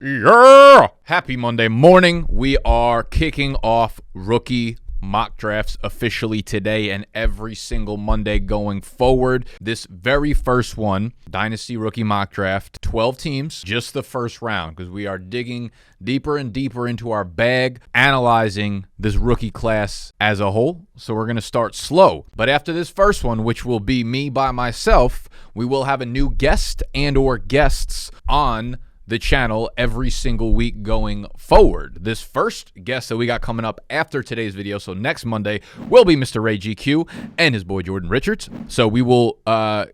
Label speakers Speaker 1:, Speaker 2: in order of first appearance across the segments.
Speaker 1: Yeah! Happy Monday morning. We are kicking off rookie mock drafts officially today and every single Monday going forward. This very first one, Dynasty rookie mock draft, 12 teams, just the first round, because we are digging deeper and deeper into our bag, analyzing this rookie class as a whole. So we're going to start slow. But after this first one, which will be me by myself, we will have a new guest and or guests on the channel every single week going forward. This first guest that we got coming up after today's video, so next Monday, will be Mr. Ray GQ and his boy Jordan Richards. So we will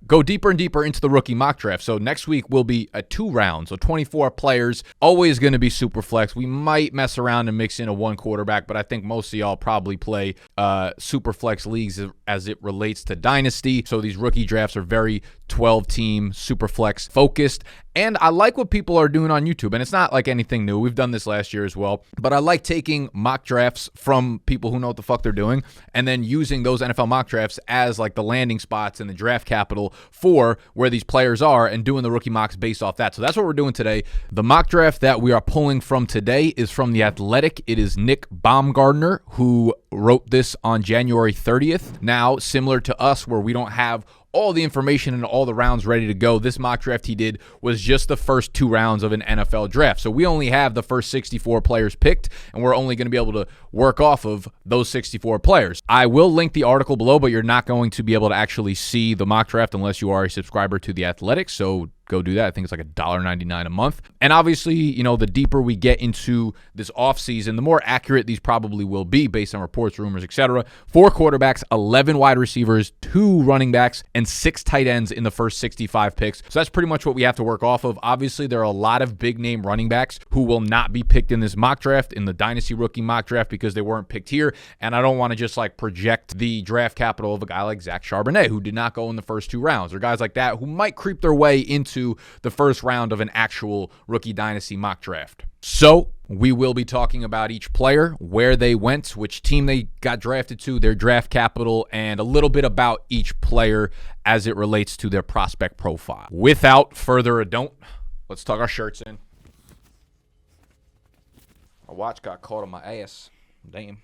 Speaker 1: go deeper and deeper into the rookie mock draft. So next week will be a 2 round, so 24 players, always going to be super flex. We might mess around and mix in a 1 quarterback, but I think most of y'all probably play super flex leagues as it relates to Dynasty. So these rookie drafts are very 12-team super flex focused. And I like what people are doing on YouTube. And it's not like anything new. We've done this last year as well. But I like taking mock drafts from people who know what the fuck they're doing and then using those NFL mock drafts as like the landing spots and the draft capital for where these players are and doing the rookie mocks based off that. So that's what we're doing today. The mock draft that we are pulling from today is from The Athletic. It is Nick Baumgardner who wrote this on January 30th. Now, similar to us where we don't have all the information and all the rounds ready to go, this mock draft he did was just the first 2 rounds of an NFL draft. So we only have the first 64 players picked, and we're only going to be able to work off of those 64 players. I will link the article below, but you're not going to be able to actually see the mock draft unless you are a subscriber to The Athletic. So go do that. I think it's like $1.99 a month. And obviously, you know, the deeper we get into this offseason, the more accurate these probably will be based on reports, rumors, etc. 4 quarterbacks, 11 wide receivers, 2 running backs, and 6 tight ends in the first 65 picks. So that's pretty much what we have to work off of. Obviously, there are a lot of big name running backs who will not be picked in this mock draft, in the Dynasty rookie mock draft, because they weren't picked here. And I don't want to just like project the draft capital of a guy like Zach Charbonnet, who did not go in the first 2 rounds, or guys like that who might creep their way into the first round of an actual rookie Dynasty mock draft. So we will be talking about each player, where they went, which team they got drafted to, their draft capital, and a little bit about each player as it relates to their prospect profile. Without further ado, let's tuck our shirts in. My watch got caught on my ass. Damn.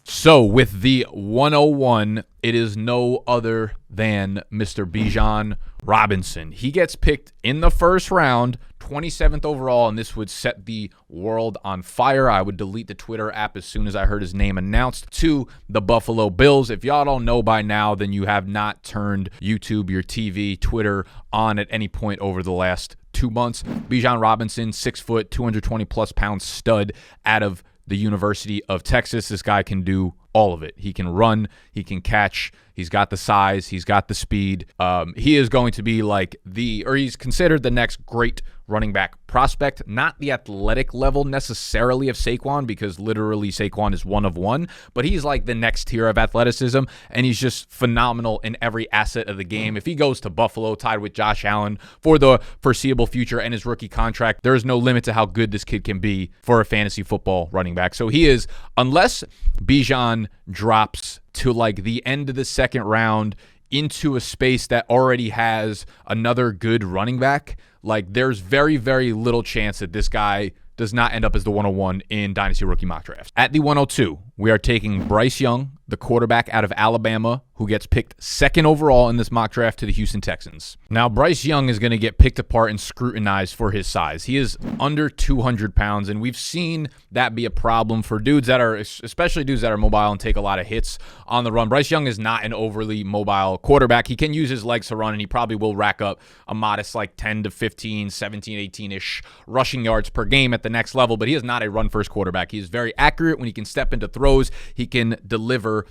Speaker 1: So with the 101, it is no other than Mr. Bijan Robinson. He gets picked in the first round, 27th overall, and this would set the world on fire. I would delete the Twitter app as soon as I heard his name announced to the Buffalo Bills. If y'all don't know by now, then you have not turned YouTube, your TV, Twitter on at any point over the last 2 months. Bijan Robinson, 6 foot, 220 plus pound stud out of the University of Texas. This guy can do all of it. He can run, he can catch, he's got the size, he's got the speed. He is going to be like he's considered the next great running back prospect, not the athletic level necessarily of Saquon, because literally Saquon is 1 of 1, but he's like the next tier of athleticism, and he's just phenomenal in every asset of the game. If he goes to Buffalo, tied with Josh Allen for the foreseeable future and his rookie contract, there is no limit to how good this kid can be for a fantasy football running back. So he is, unless Bijan drops to like the end of the 2nd round into a space that already has another good running back, like there's very, very little chance that this guy does not end up as the 101 in Dynasty rookie mock drafts. At the 102, we are taking Bryce Young, the quarterback out of Alabama, who gets picked 2nd overall in this mock draft to the Houston Texans. Now, Bryce Young is going to get picked apart and scrutinized for his size. He is under 200 pounds, and we've seen that be a problem for dudes that are, especially dudes that are mobile and take a lot of hits on the run. Bryce Young is not an overly mobile quarterback. He can use his legs to run, and he probably will rack up a modest like 10 to 15, 17, 18-ish rushing yards per game at the next level, but he is not a run-first quarterback. He is very accurate when he can step into throws. He can deliver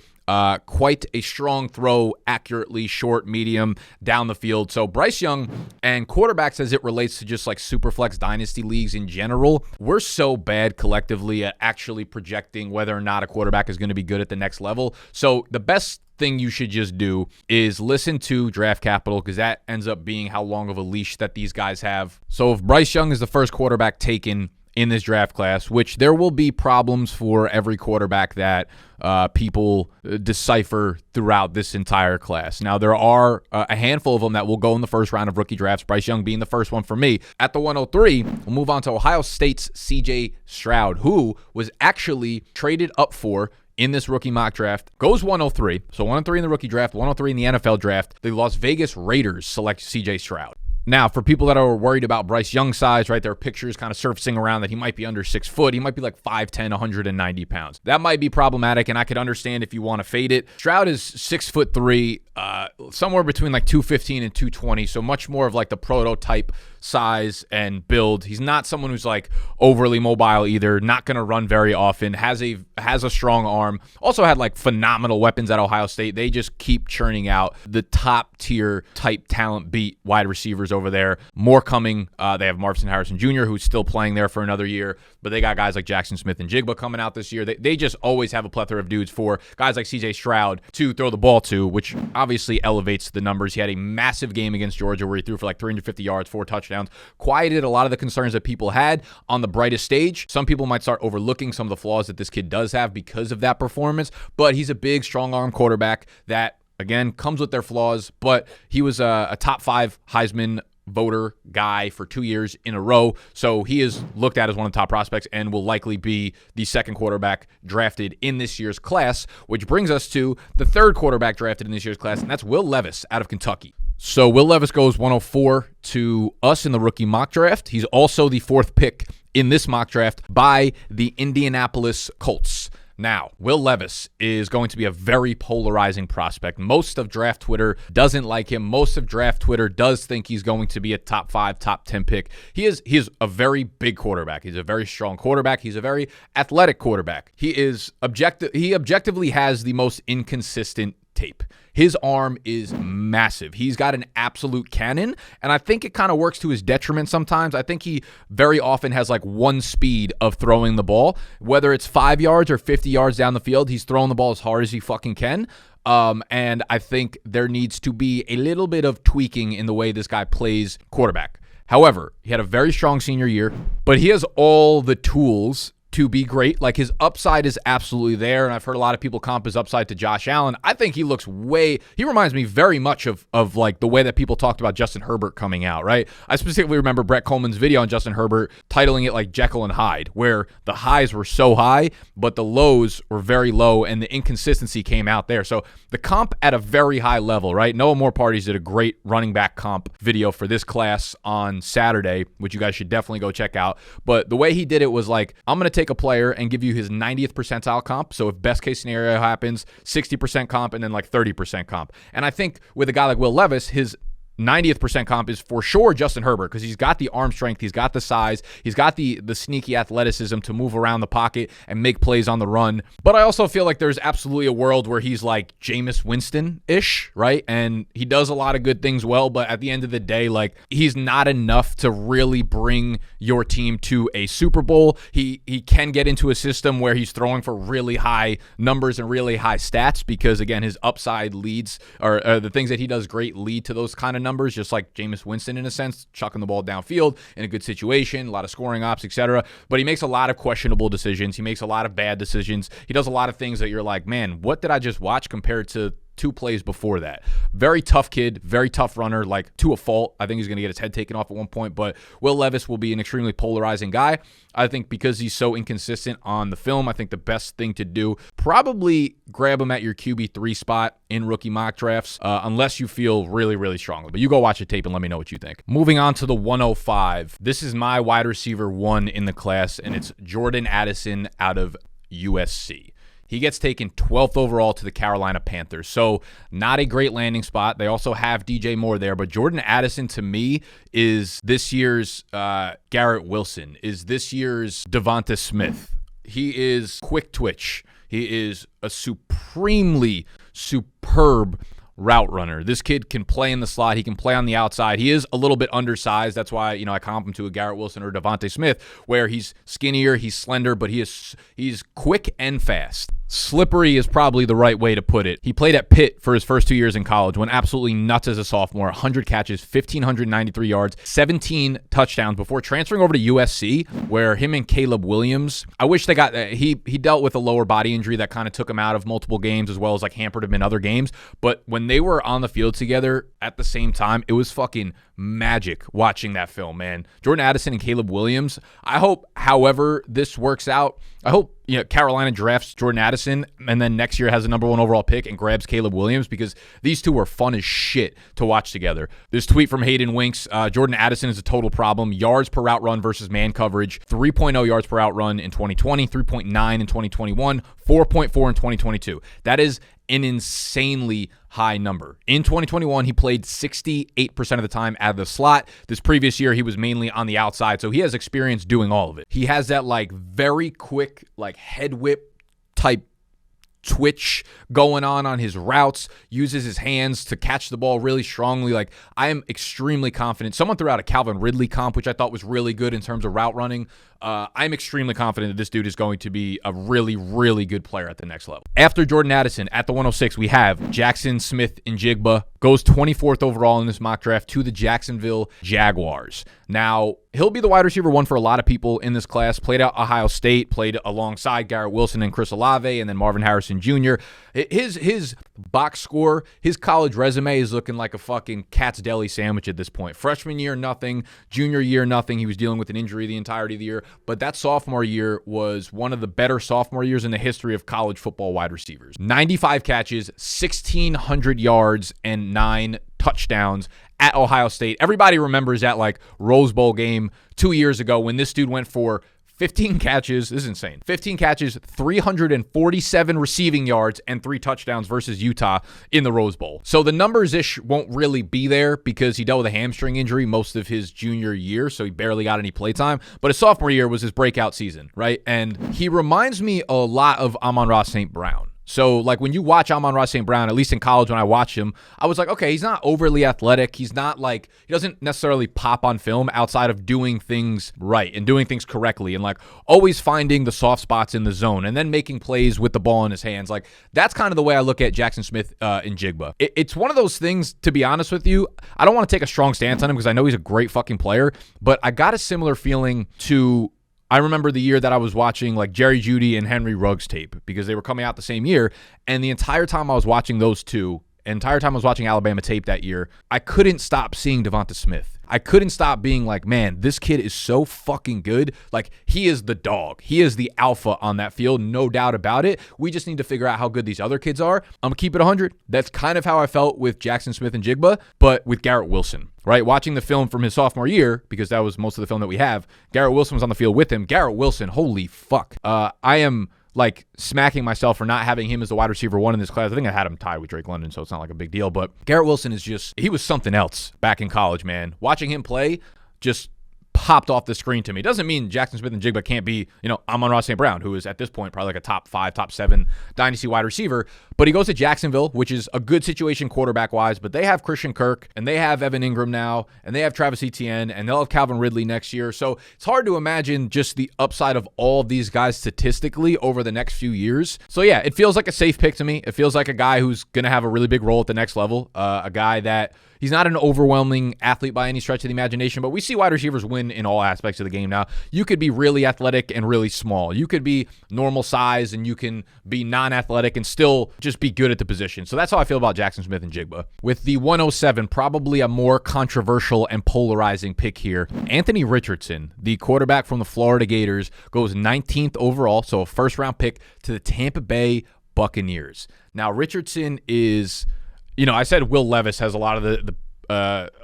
Speaker 1: quite a strong throw, accurately, short, medium, down the field. So Bryce Young and quarterbacks as it relates to just like Superflex Dynasty leagues in general, we're so bad collectively at actually projecting whether or not a quarterback is going to be good at the next level. So the best thing you should just do is listen to draft capital, because that ends up being how long of a leash that these guys have. So if Bryce Young is the first quarterback taken in this draft class, which there will be problems for every quarterback that people decipher throughout this entire class. Now, there are a handful of them that will go in the first round of rookie drafts, Bryce Young being the first one for me. At the 103, we'll move on to Ohio State's C.J. Stroud, who was actually traded up for in this rookie mock draft. Goes 103. So 103 in the rookie draft, 103 in the NFL draft. The Las Vegas Raiders select C.J. Stroud. Now, for people that are worried about Bryce Young's size, right, there are pictures kind of surfacing around that he might be under 6 foot. He might be like 5'10", 190 pounds. That might be problematic, and I could understand if you want to fade it. Stroud is 6'3", somewhere between like 215 and 220, so much more of like the prototype size and build. He's not someone who's like overly mobile either, not going to run very often, has a strong arm, also had like phenomenal weapons at Ohio State. They just keep churning out the top tier type talent beat wide receivers over there. More coming. They have Marvin Harrison Jr., who's still playing there for another year, but they got guys like Jackson Smith and Jigba coming out this year. They just always have a plethora of dudes for guys like CJ Stroud to throw the ball to, which obviously elevates the numbers. He had a massive game against Georgia where he threw for like 350 yards, 4 touchdowns, quieted a lot of the concerns that people had on the brightest stage. Some people might start overlooking some of the flaws that this kid does have because of that performance, but he's a big, strong-arm quarterback that, again, comes with their flaws, but he was a top 5 Heisman voter guy for 2 years in a row, so he is looked at as one of the top prospects and will likely be the second quarterback drafted in this year's class, which brings us to the third quarterback drafted in this year's class, and that's Will Levis out of Kentucky. So Will Levis goes 104 to us in the rookie mock draft. He's also the 4th pick in this mock draft by the Indianapolis Colts. Now, Will Levis is going to be a very polarizing prospect. Most of draft Twitter doesn't like him. Most of draft Twitter does think he's going to be a top 5, top 10 pick. He is a very big quarterback. He's a very strong quarterback. He's a very athletic quarterback. He objectively has the most inconsistent tape. His arm is massive. He's got an absolute cannon, and I think it kind of works to his detriment sometimes. I think he very often has like one speed of throwing the ball. Whether it's 5 yards or 50 yards down the field, he's throwing the ball as hard as he fucking can. And I think there needs to be a little bit of tweaking in the way this guy plays quarterback. However, he had a very strong senior year, but he has all the tools to be great. Like, his upside is absolutely there, and I've heard a lot of people comp his upside to Josh Allen. I think he reminds me very much of like the way that people talked about Justin Herbert coming out, right? I specifically remember Brett Coleman's video on Justin Herbert titling it like Jekyll and Hyde, where the highs were so high, but the lows were very low, and the inconsistency came out there. So the comp at a very high level, right? Noah Moore Parties did a great running back comp video for this class on Saturday, which you guys should definitely go check out. But the way he did it was like, I'm going to take a player and give you his 90th percentile comp. So if best case scenario happens, 60% comp and then like 30% comp. And I think with a guy like Will Levis, his 90th percent comp is for sure Justin Herbert, because he's got the arm strength, he's got the size, he's got the sneaky athleticism to move around the pocket and make plays on the run. But I also feel like there's absolutely a world where he's like Jameis Winston-ish, right? And he does a lot of good things well, but at the end of the day, like, he's not enough to really bring your team to a Super Bowl. He can get into a system where he's throwing for really high numbers and really high stats because, again, his upside leads, or the things that he does great lead to those kind of numbers, just like Jameis Winston in a sense, chucking the ball downfield in a good situation, a lot of scoring ops, etc. But he makes a lot of questionable decisions. He makes a lot of bad decisions. He does a lot of things that you're like, man, what did I just watch compared to 2 plays before that? Very tough kid, very tough runner, like to a fault. I think he's going to get his head taken off at one point, but Will Levis will be an extremely polarizing guy. I think because he's so inconsistent on the film, I think the best thing to do, probably grab him at your QB3 spot in rookie mock drafts, unless you feel really, really strongly. But you go watch the tape and let me know what you think. Moving on to the 105. This is my wide receiver 1 in the class, and it's Jordan Addison out of USC. He gets taken 12th overall to the Carolina Panthers. So not a great landing spot. They also have DJ Moore there. But Jordan Addison, to me, is this year's Garrett Wilson, is this year's Devonta Smith. He is quick twitch. He is a supremely superb route runner. This kid can play in the slot. He can play on the outside. He is a little bit undersized. That's why, I comp him to a Garrett Wilson or Devonta Smith, where he's skinnier, he's slender, but he's quick and fast. slippery is probably the right way to put it. He played at Pitt for his first 2 years in college, went absolutely nuts as a sophomore, 100 catches, 1,593 yards, 17 touchdowns before transferring over to USC, where him and Caleb Williams, I wish they got, he dealt with a lower body injury that kind of took him out of multiple games as well as like hampered him in other games. But when they were on the field together at the same time, it was fucking magic watching that film, man. Jordan Addison and Caleb Williams. I hope, however this works out, I hope Carolina drafts Jordan Addison and then next year has a #1 overall pick and grabs Caleb Williams, because these two are fun as shit to watch together. This tweet from Hayden Winks, Jordan Addison is a total problem. Yards per route run versus man coverage, 3.0 yards per route run in 2020, 3.9 in 2021, 4.4 in 2022. That is an insanely high number. In 2021, he played 68% of the time out of the slot. This previous year, he was mainly on the outside, so he has experience doing all of it. He has that like very quick like head whip type twitch going on his routes, uses his hands to catch the ball really strongly. Like, I am extremely confident. Someone threw out a Calvin Ridley comp, which I thought was really good in terms of route running. I'm extremely confident that this dude is going to be a really, really good player at the next level. After Jordan Addison, at the 106, we have Jackson Smith-Njigba, goes 24th overall in this mock draft to the Jacksonville Jaguars. Now, he'll be the wide receiver one for a lot of people in this class. Played at Ohio State, played alongside Garrett Wilson and Chris Olave, and then Marvin Harrison Jr. His box score, his college resume is looking like a fucking Cat's Deli sandwich at this point. Freshman year, nothing. Junior year, nothing. He was dealing with an injury the entirety of the year. But that sophomore year was one of the better sophomore years in the history of college football wide receivers. 95 catches, 1,600 yards, and 9 touchdowns at Ohio State. Everybody remembers that like Rose Bowl game 2 years ago when this dude went for 15 catches, this is insane, 15 catches, 347 receiving yards, and 3 touchdowns versus Utah in the Rose Bowl. So the numbers-ish won't really be there because he dealt with a hamstring injury most of his junior year, so he barely got any playtime. But his sophomore year was his breakout season, right? And he reminds me a lot of Amon-Ra St. Brown. So, like, when you watch Amon-Ra St. Brown, at least in college when I watched him, I was like, okay, he's not overly athletic. He's not like, he doesn't necessarily pop on film outside of doing things right and doing things correctly and, like, always finding the soft spots in the zone and then making plays with the ball in his hands. Like, that's kind of the way I look at Jackson Smith-Njigba. It's one of those things, to be honest with you, I don't want to take a strong stance on him because I know he's a great fucking player, but I got a similar feeling to, I remember the year that I was watching like Jerry Jeudy and Henry Ruggs tape because they were coming out the same year. And the entire time I was watching those two, entire time I was watching Alabama tape that year, I couldn't stop seeing Devonta Smith. I couldn't stop being like, man, this kid is so fucking good. Like, he is the dog. He is the alpha on that field, no doubt about it. We just need to figure out how good these other kids are. I'm going to keep it 100. That's kind of how I felt with Jackson Smith-Njigba, but with Garrett Wilson, right? Watching the film from his sophomore year, because that was most of the film that we have, Garrett Wilson was on the field with him. Garrett Wilson, holy fuck. I am like smacking myself for not having him as the wide receiver one in this class. I think I had him tied with Drake London, so it's not like a big deal. But Garrett Wilson is just, he was something else back in college, man. Watching him play just popped off the screen to me. Doesn't mean Jackson Smith-Njigba can't be, Amon-Ra St. Brown, who is at this point probably like a top 5, top 7 dynasty wide receiver. But he goes to Jacksonville, which is a good situation quarterback-wise, but they have Christian Kirk, and they have Evan Ingram now, and they have Travis Etienne, and they'll have Calvin Ridley next year. So it's hard to imagine just the upside of all of these guys statistically over the next few years. So yeah, it feels like a safe pick to me. It feels like a guy who's going to have a really big role at the next level, a guy that he's not an overwhelming athlete by any stretch of the imagination, but we see wide receivers win in all aspects of the game now. You could be really athletic and really small. You could be normal size and you can be non-athletic and still just be good at the position. So that's how I feel about Jackson Smith-Njigba. With the 107, probably a more controversial and polarizing pick here, Anthony Richardson, the quarterback from the Florida Gators, goes 19th overall, so a first-round pick to the Tampa Bay Buccaneers. Now, Richardson is, I said Will Levis has a lot of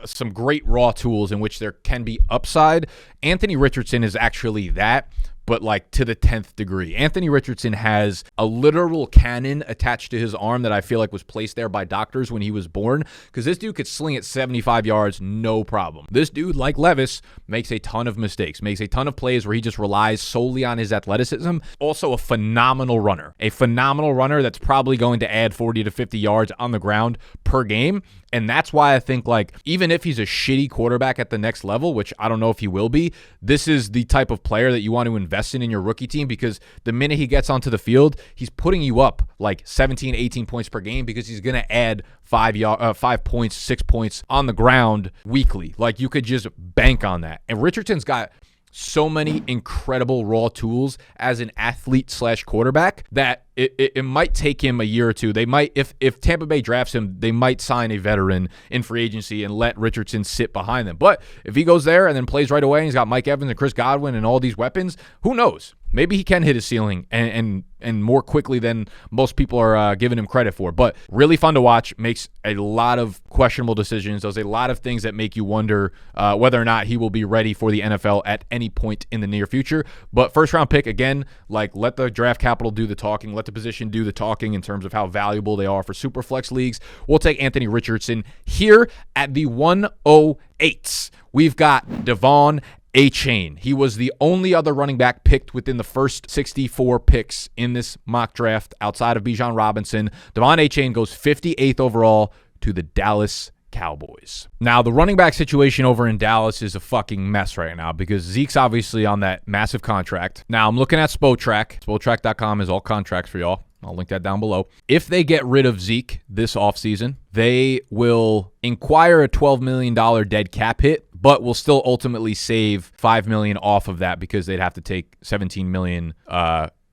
Speaker 1: some great raw tools in which there can be upside. Anthony Richardson is actually that, but like to the 10th degree. Anthony Richardson has a literal cannon attached to his arm that I feel like was placed there by doctors when he was born, because this dude could sling it 75 yards, no problem. This dude, like Levis, makes a ton of mistakes, makes a ton of plays where he just relies solely on his athleticism. Also a phenomenal runner that's probably going to add 40 to 50 yards on the ground per game. And that's why I think, like, even if he's a shitty quarterback at the next level, which I don't know if he will be, this is the type of player that you want to invest investing in your rookie team, because the minute he gets onto the field, he's putting you up like 17, 18 points per game, because he's going to add 5 points, 6 points on the ground weekly. Like, you could just bank on that. And Richardson's got so many incredible raw tools as an athlete / quarterback that it might take him a year or two. They might, if Tampa Bay drafts him, they might sign a veteran in free agency and let Richardson sit behind them. But if he goes there and then plays right away, and he's got Mike Evans and Chris Godwin and all these weapons, who knows? Maybe he can hit his ceiling and more quickly than most people are giving him credit for. But really fun to watch. Makes a lot of questionable decisions. Does a lot of things that make you wonder whether or not he will be ready for the NFL at any point in the near future. But first round pick, again, like, let the draft capital do the talking. Let the position do the talking in terms of how valuable they are for Superflex leagues. We'll take Anthony Richardson here at the 108s. We've got Devon A-Chain. He was the only other running back picked within the first 64 picks in this mock draft outside of Bijan Robinson. Devon A-Chain goes 58th overall to the Dallas Cowboys. Now, the running back situation over in Dallas is a fucking mess right now, because Zeke's obviously on that massive contract. Now, I'm looking at Spotrac. Spotrac.com is all contracts for y'all. I'll link that down below. If they get rid of Zeke this offseason, they will inquire a $12 million dead cap hit, but will still ultimately save $5 million off of that, because they'd have to take $17 million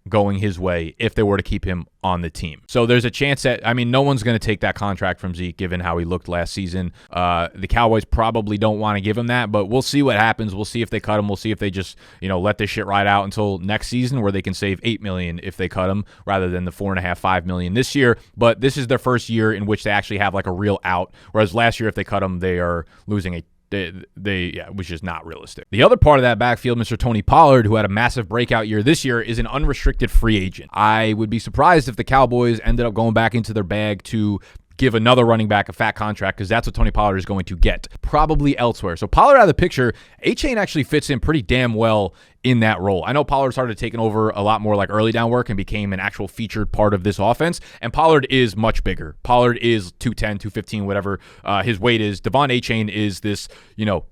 Speaker 1: going his way if they were to keep him on the team. So there's a chance that, I mean, no one's going to take that contract from Zeke given how he looked last season. The Cowboys probably don't want to give him that, but we'll see what happens. We'll see if they cut him. We'll see if they just, let this shit ride out until next season, where they can save $8 million if they cut him rather than the $4.5, $5 million this year. But this is their first year in which they actually have like a real out. Whereas last year, if they cut him, they are losing which is not realistic. The other part of that backfield, Mr. Tony Pollard, who had a massive breakout year this year, is an unrestricted free agent. I would be surprised if the Cowboys ended up going back into their bag to give another running back a fat contract, because that's what Tony Pollard is going to get, probably elsewhere. So Pollard out of the picture. A-Chain actually fits in pretty damn well in that role. I know Pollard started taking over a lot more like early down work and became an actual featured part of this offense, and Pollard is much bigger. Pollard is 210, 215, whatever his weight is. Devon A-Chain is this,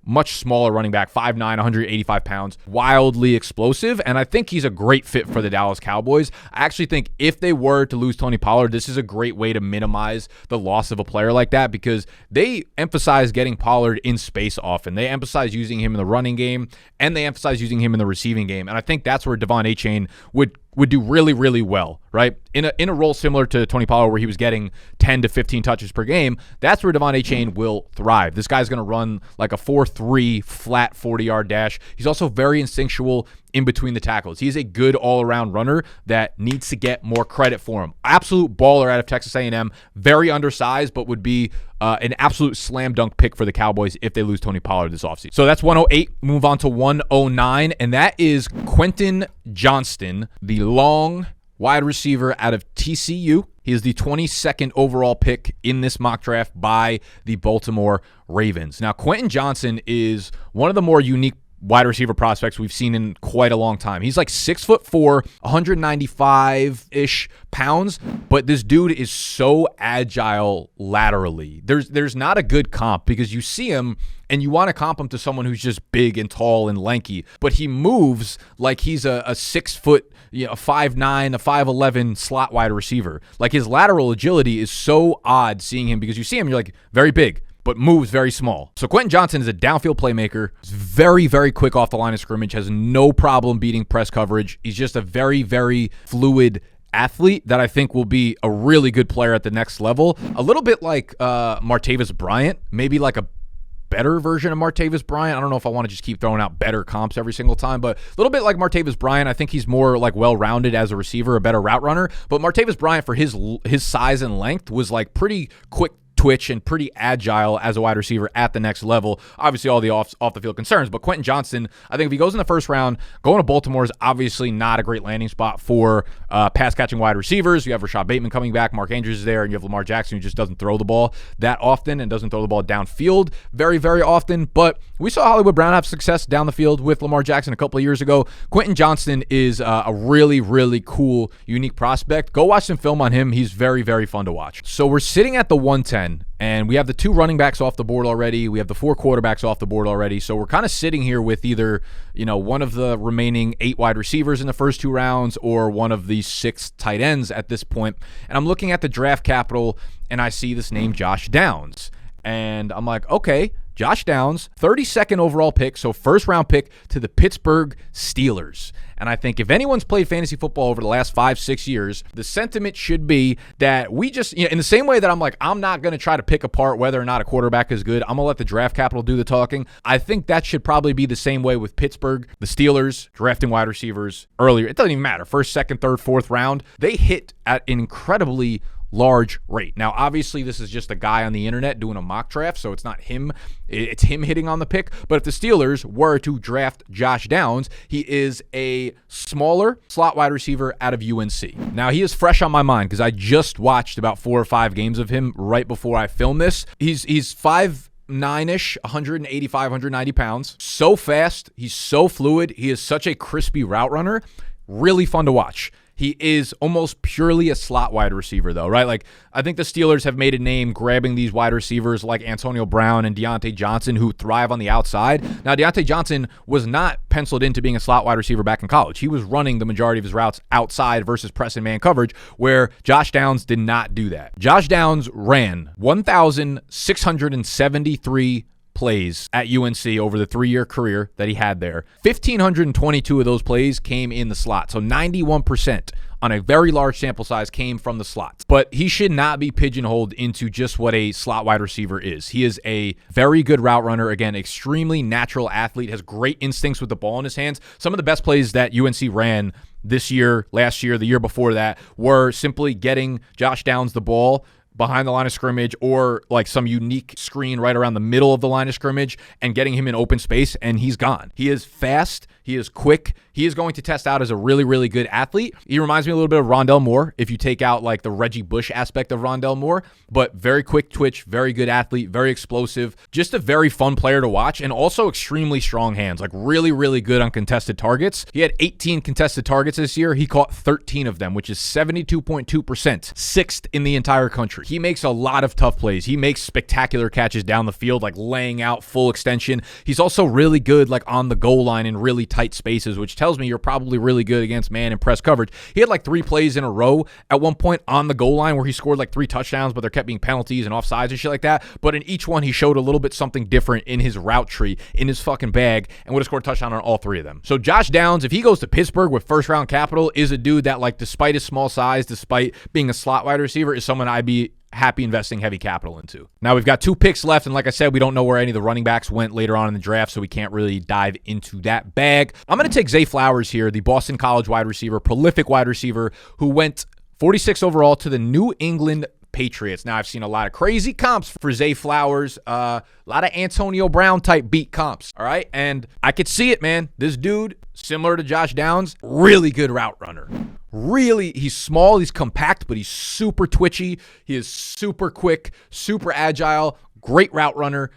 Speaker 1: much smaller running back, 5'9", 185 pounds, wildly explosive, and I think he's a great fit for the Dallas Cowboys. I actually think if they were to lose Tony Pollard, this is a great way to minimize the loss of a player like that, because they emphasize getting Pollard in space often. They emphasize using him in the running game, and they emphasize using him in the receiving game. And I think that's where Devon A-Chain would do really, really well, right? In a role similar to Tony Pollard, where he was getting 10 to 15 touches per game, that's where Devon A-Chain will thrive. This guy's going to run like a 4.3 flat 40-yard dash. He's also very instinctual in between the tackles. He's a good all-around runner that needs to get more credit for him. Absolute baller out of Texas A&M, very undersized, but would be an absolute slam dunk pick for the Cowboys if they lose Tony Pollard this offseason. So that's 108. Move on to 109, and that is Quentin Johnston, the long wide receiver out of TCU. He is the 22nd overall pick in this mock draft by the Baltimore Ravens. Now, Quentin Johnston is one of the more unique wide receiver prospects we've seen in quite a long time. He's like 6'4", 195-ish pounds, but this dude is so agile laterally. There's not a good comp, because you see him and you want to comp him to someone who's just big and tall and lanky, but he moves like he's a 6 foot, a 5'9", a 5'11" slot wide receiver. Like, his lateral agility is so odd seeing him, because you see him, you're like, very big, but moves very small. So Quentin Johnston is a downfield playmaker. He's very, very quick off the line of scrimmage, has no problem beating press coverage. He's just a very, very fluid athlete that I think will be a really good player at the next level. A little bit like Martavis Bryant, maybe like a better version of Martavis Bryant. I don't know if I want to just keep throwing out better comps every single time, but a little bit like Martavis Bryant. I think he's more like well-rounded as a receiver, a better route runner. But Martavis Bryant, for his size and length, was like pretty quick twitch and pretty agile as a wide receiver at the next level. Obviously, all the off the field concerns, but Quentin Johnston, I think if he goes in the first round, going to Baltimore is obviously not a great landing spot for pass catching wide receivers. You have Rashad Bateman coming back, Mark Andrews is there, and you have Lamar Jackson, who just doesn't throw the ball that often and doesn't throw the ball downfield very, very often. But we saw Hollywood Brown have success down the field with Lamar Jackson a couple of years ago. Quentin Johnston is a really, really cool, unique prospect. Go watch some film on him. He's very, very fun to watch. So we're sitting at the 110. line, and we have the 2 running backs off the board already. We have the 4 quarterbacks off the board already. So we're kind of sitting here with either, one of the remaining 8 wide receivers in the first 2 rounds or one of the 6 tight ends at this point. And I'm looking at the draft capital, and I see this name Josh Downs. And I'm like, okay, Josh Downs, 32nd overall pick, so first round pick to the Pittsburgh Steelers. And I think if anyone's played fantasy football over the last 5-6 years, the sentiment should be that we just, in the same way that I'm like, I'm not going to try to pick apart whether or not a quarterback is good. I'm going to let the draft capital do the talking. I think that should probably be the same way with Pittsburgh. The Steelers drafting wide receivers earlier. It doesn't even matter. First, second, third, fourth round. They hit at an incredibly large rate. Now, obviously, this is just a guy on the internet doing a mock draft, so it's not him. It's him hitting on the pick. But if the Steelers were to draft Josh Downs, he is a smaller slot wide receiver out of UNC. Now, he is fresh on my mind because I just watched about 4 or 5 games of him right before I filmed this. He's 5'9"-ish, 185, 190 pounds. So fast. He's so fluid. He is such a crispy route runner. Really fun to watch. He is almost purely a slot wide receiver, though, right? Like, I think the Steelers have made a name grabbing these wide receivers like Antonio Brown and Deontay Johnson who thrive on the outside. Now, Deontay Johnson was not penciled into being a slot wide receiver back in college. He was running the majority of his routes outside versus press and man coverage, where Josh Downs did not do that. Josh Downs ran 1,673 plays at UNC over the 3-year career that he had there. 1,522 of those plays came in the slot. So 91% on a very large sample size came from the slots. But he should not be pigeonholed into just what a slot wide receiver is. He is a very good route runner. Again, extremely natural athlete, has great instincts with the ball in his hands. Some of the best plays that UNC ran this year, last year, the year before that, were simply getting Josh Downs the ball behind the line of scrimmage or like some unique screen right around the middle of the line of scrimmage and getting him in open space, and he's gone. He is fast. He is quick. He is going to test out as a really, really good athlete. He reminds me a little bit of Rondell Moore if you take out like the Reggie Bush aspect of Rondell Moore, but very quick twitch, very good athlete, very explosive, just a very fun player to watch, and also extremely strong hands, like really, really good on contested targets. He had 18 contested targets this year. He caught 13 of them, which is 72.2%, 6th in the entire country. He makes a lot of tough plays. He makes spectacular catches down the field, like laying out full extension. He's also really good like on the goal line in really tight spaces, which tells me you're probably really good against man and press coverage. He had like 3 plays in a row at one point on the goal line where he scored like 3 touchdowns, but there kept being penalties and offsides and shit like that. But in each one, he showed a little bit something different in his route tree, in his fucking bag, and would have scored a touchdown on all 3 of them. So Josh Downs, if he goes to Pittsburgh with first round capital, is a dude that, like, despite his small size, despite being a slot wide receiver, is someone I'd be happy investing heavy capital into. Now we've got 2 picks left, and like I said, we don't know where any of the running backs went later on in the draft, so we can't really dive into that bag. I'm going to take Zay Flowers here, the Boston College wide receiver, prolific wide receiver, who went 46 overall to the New England Patriots. Now, I've seen a lot of crazy comps for Zay Flowers, a lot of Antonio Brown type beat comps, all right? And I could see it, man. This dude, similar to Josh Downs, really good route runner. Really, he's small, he's compact, but he's super twitchy. He is super quick, super agile, great route runner.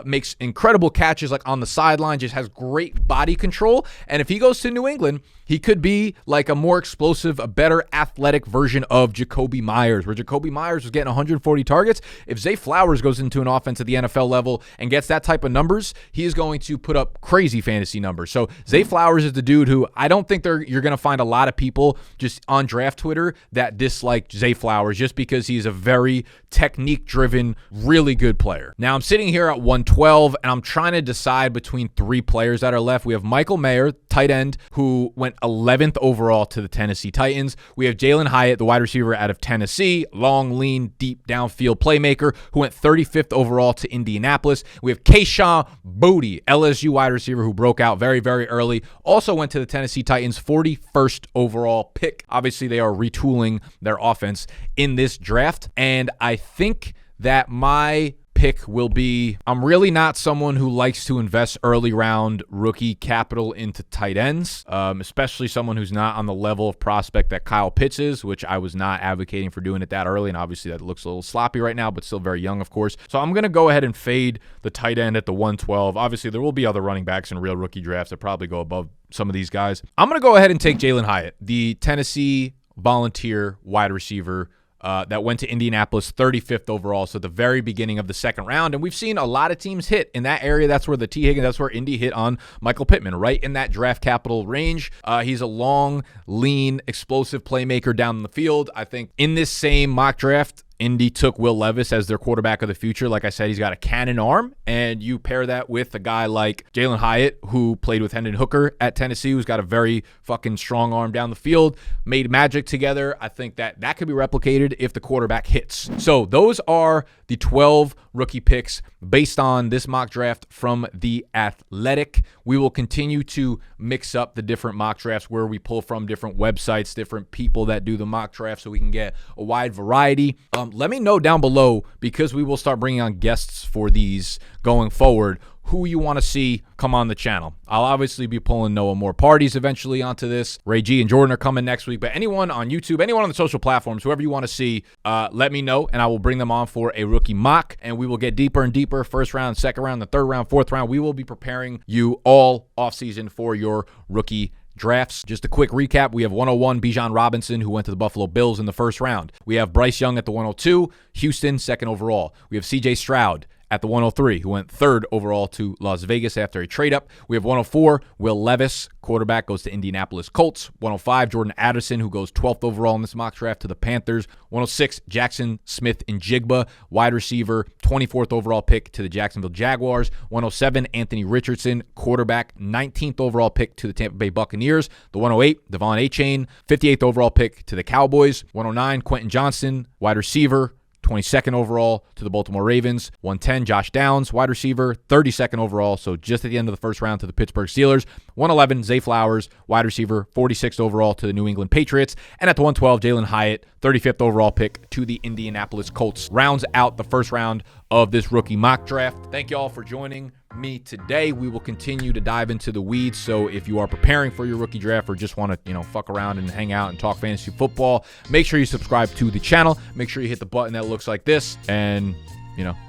Speaker 1: Makes incredible catches like on the sideline, just has great body control. And if he goes to New England, he could be like a more explosive, a better athletic version of Jacoby Myers, where Jacoby Myers was getting 140 targets. If Zay Flowers goes into an offense at the NFL level and gets that type of numbers, he is going to put up crazy fantasy numbers. So Zay Flowers is the dude who I don't think you're going to find a lot of people just on draft Twitter that dislike Zay Flowers just because he's a very technique-driven, really good player. Now I'm sitting here at 112, and I'm trying to decide between 3 players that are left. We have Michael Mayer, tight end, who went 11th overall to the Tennessee Titans. We have Jalen Hyatt, the wide receiver out of Tennessee, long, lean, deep downfield playmaker, who went 35th overall to Indianapolis. We have Kayshon Boutte, LSU wide receiver, who broke out very, very early, also went to the Tennessee Titans, 41st overall pick. Obviously, they are retooling their offense in this draft, and I think that my pick will be, I'm really not someone who likes to invest early round rookie capital into tight ends, especially someone who's not on the level of prospect that Kyle Pitts is, which I was not advocating for doing it that early, and obviously that looks a little sloppy right now, but still very young, of course. So I'm going to go ahead and fade the tight end at the 112. Obviously, there will be other running backs in real rookie drafts that probably go above some of these guys. I'm going to go ahead and take Jalen Hyatt, the Tennessee Volunteer wide receiver, that went to Indianapolis, 35th overall, so at the very beginning of the second round. And we've seen a lot of teams hit in that area. That's where the T. Higgins, that's where Indy hit on Michael Pittman, right in that draft capital range. He's a long, lean, explosive playmaker down the field. I think in this same mock draft, Indy took Will Levis as their quarterback of the future. Like I said, he's got a cannon arm, and you pair that with a guy like Jalen Hyatt, who played with Hendon Hooker at Tennessee, who's got a very fucking strong arm down the field, made magic together. I think that could be replicated if the quarterback hits. So those are the 12 rookie picks based on this mock draft from The Athletic. We will continue to mix up the different mock drafts where we pull from different websites, different people that do the mock draft, so we can get a wide variety. Let me know down below, because we will start bringing on guests for these going forward, who you want to see come on the channel. I'll obviously be pulling Noah More Parties eventually onto this. Ray G and Jordan are coming next week, but anyone on YouTube, anyone on the social platforms, whoever you want to see, let me know, and I will bring them on for a rookie mock, and we will get deeper and deeper. First round, second round, the third round, fourth round. We will be preparing you all offseason for your rookie drafts. Just a quick recap. We have 101 Bijan Robinson, who went to the Buffalo Bills in the first round. We have Bryce Young at the 102, Houston, second overall. We have CJ Stroud at the 103, who went third overall to Las Vegas after a trade-up. We have 104, Will Levis, quarterback, goes to Indianapolis Colts. 105, Jordan Addison, who goes 12th overall in this mock draft to the Panthers. 106, Jackson Smith-Njigba, wide receiver, 24th overall pick to the Jacksonville Jaguars. 107, Anthony Richardson, quarterback, 19th overall pick to the Tampa Bay Buccaneers. The 108, Devon Achane, 58th overall pick to the Cowboys. 109, Quentin Johnston, wide receiver, 22nd overall to the Baltimore Ravens. 110, Josh Downs, wide receiver, 32nd overall, so just at the end of the first round to the Pittsburgh Steelers. 111, Zay Flowers, wide receiver, 46th overall to the New England Patriots. And at the 112, Jalen Hyatt, 35th overall pick to the Indianapolis Colts. Rounds out the first round of this rookie mock draft. Thank you all for joining me today. We will continue to dive into the weeds, so if you are preparing for your rookie draft or just want to, fuck around and hang out and talk fantasy football, make sure you subscribe to the channel. Make sure you hit the button that looks like this, and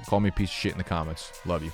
Speaker 1: call me a piece of shit in the comments. Love you.